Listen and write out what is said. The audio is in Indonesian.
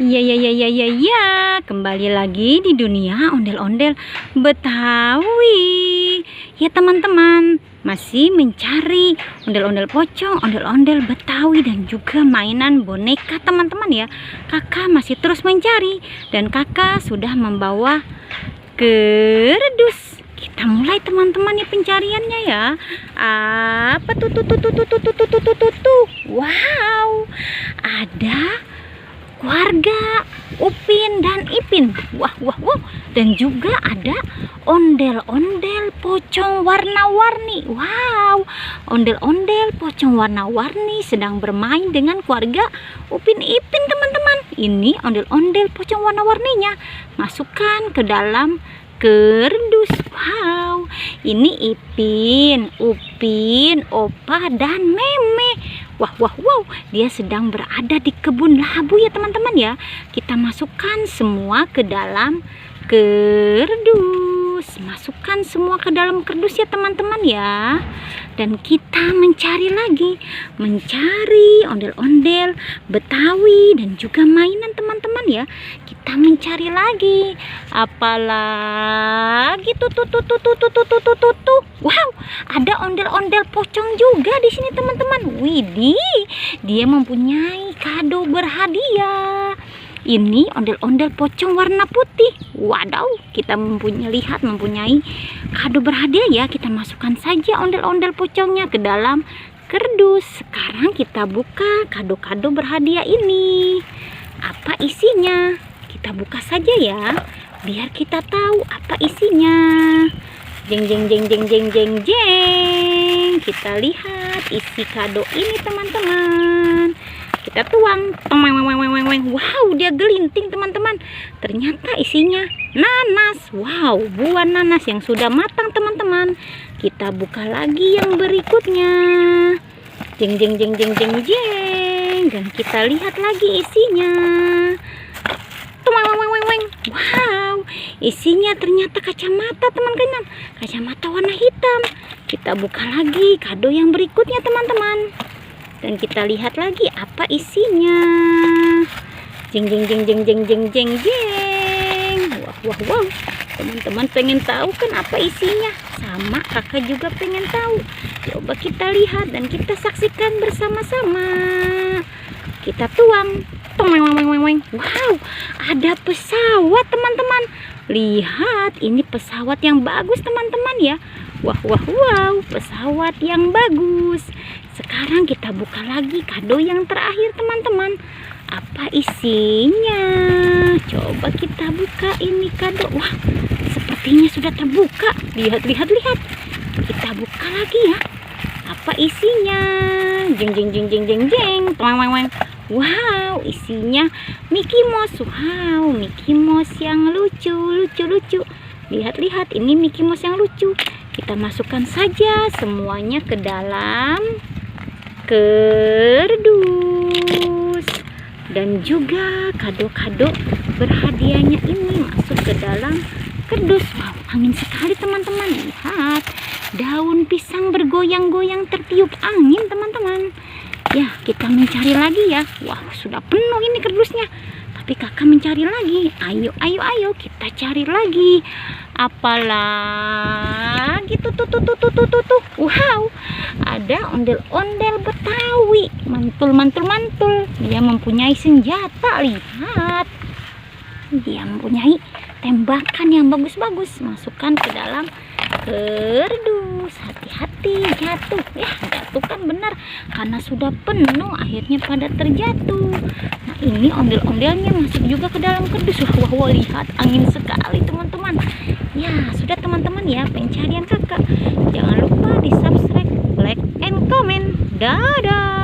Iya, ya, ya, ya, ya, ya. Kembali lagi di dunia ondel-ondel Betawi. Ya teman-teman, masih mencari ondel-ondel pocong, ondel-ondel Betawi dan juga mainan boneka teman-teman ya. Kakak masih terus mencari dan kakak sudah membawa kerdus. Kita mulai teman-teman ya pencariannya ya. Apa tuh? Wow, ada keluarga Upin dan Ipin. Wah. Dan juga ada ondel-ondel pocong warna-warni. Wow, ondel-ondel pocong warna-warni sedang bermain dengan keluarga Upin Ipin teman-teman. Ini ondel-ondel pocong warna-warninya masukkan ke dalam kerdus. Wow, ini Ipin, Upin, Opa dan Meme. Wow, dia sedang berada di kebun labu ya teman-teman ya. Kita masukkan semua ke dalam kerdus. Masukkan semua ke dalam kerdus ya teman-teman ya. Dan kita mencari lagi, mencari ondel-ondel Betawi dan juga mainan teman-teman ya. Kita mencari lagi, apalagi tuh. Wow, ada ondel-ondel pocong juga di sini teman-teman. Widih, dia mempunyai kado berhadiah. Ini ondel-ondel pocong warna putih. Wadaw, kita mempunyai kado berhadiah ya. Kita masukkan saja ondel-ondel pocongnya ke dalam kerdus. Sekarang kita buka kado-kado berhadiah ini. Apa isinya? Kita buka saja ya, biar kita tahu apa isinya. Jeng. Kita lihat isi kado ini teman-teman. Kita tuang. Wow, dia gelinting teman-teman. Ternyata isinya nanas. Wow, buah nanas yang sudah matang teman-teman. Kita buka lagi yang berikutnya. Jeng. Dan kita lihat lagi isinya. Wow, isinya ternyata kacamata teman-teman. Kacamata warna hitam. Kita buka lagi kado yang berikutnya teman-teman. Dan kita lihat lagi apa isinya. Jeng. Wow. Teman-teman pengen tahu kan apa isinya? Sama kakak juga pengen tahu. Coba kita lihat dan kita saksikan bersama-sama. Kita tuang. Wow, ada pesawat teman-teman. Lihat, ini pesawat yang bagus teman-teman ya. Wow, pesawat yang bagus. Sekarang kita buka lagi kado yang terakhir teman-teman. Apa isinya? Coba kita buka ini kado. Wah, sepertinya sudah terbuka. Lihat. Kita buka lagi ya. Apa isinya? Jeng. Wow, isinya Mickey Mouse. Wow, Mickey Mouse yang lucu. Lihat, ini Mickey Mouse yang lucu. Kita masukkan saja semuanya ke dalam kerdus. Dan juga kado-kado berhadiahnya ini masuk ke dalam kerdus. Wow, angin sekali teman-teman. Lihat, daun pisang bergoyang-goyang tertiup angin teman-teman. Ya, kita mencari lagi ya. Wah, sudah penuh ini kerdusnya. Tapi kakak mencari lagi. Ayo, kita cari lagi. Apalagi tuh. Wow, ada ondel-ondel Betawi. Mantul. Dia mempunyai senjata. Lihat. Dia mempunyai tembakan yang bagus-bagus. Masukkan ke dalam kerdus. Hati-hati jatuh ya. Jatuh kan benar karena sudah penuh, akhirnya pada terjatuh. Nah, ini ondel-ondelnya masuk juga ke dalam kerdus. Wow, lihat, angin sekali teman-teman. Ya, sudah teman-teman ya pencarian kakak. Jangan lupa di subscribe, like, and comment. Dadah.